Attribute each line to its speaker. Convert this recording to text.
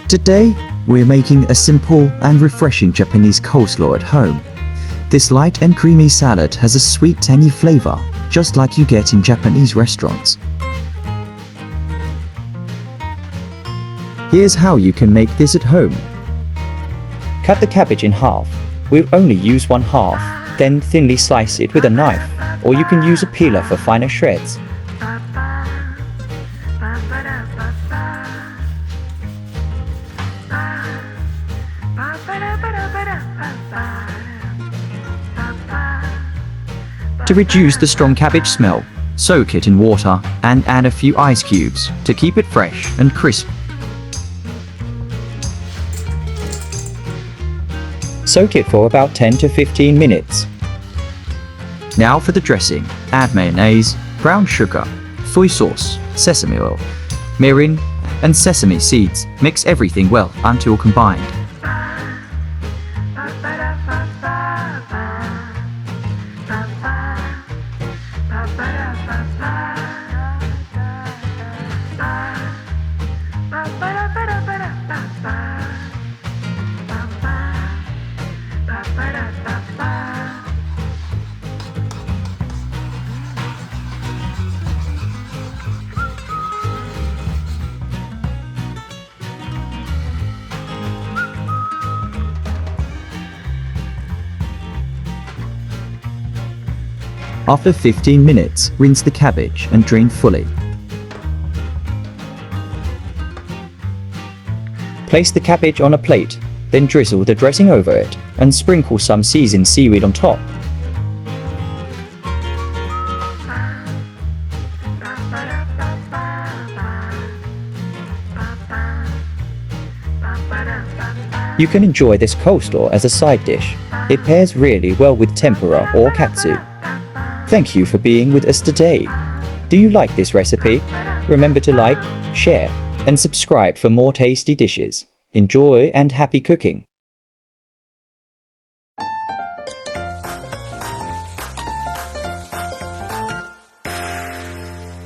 Speaker 1: Today, we're making a simple and refreshing Japanese coleslaw at home. This light and creamy salad has a sweet tangy flavor, just like you get in Japanese restaurants. Here's how you can make this at home.
Speaker 2: Cut the cabbage in half. We'll only use one half, then thinly slice it with a knife, or you can use a peeler for finer shreds.
Speaker 1: To reduce the strong cabbage smell, soak it in water and add a few ice cubes to keep it fresh and crisp.
Speaker 2: Soak it for about 10 to 15 minutes.
Speaker 1: Now for the dressing, add mayonnaise, brown sugar, soy sauce, sesame oil, mirin, and sesame seeds. Mix everything well until combined. After 15 minutes, rinse the cabbage and drain fully.
Speaker 2: Place the cabbage on a plate, then drizzle the dressing over it, and sprinkle some seasoned seaweed on top. You can enjoy this coleslaw as a side dish. It pairs really well with tempura or katsu. Thank you for being with us today. Do you like this recipe? Remember to like, share, and subscribe for more tasty dishes. Enjoy and happy cooking!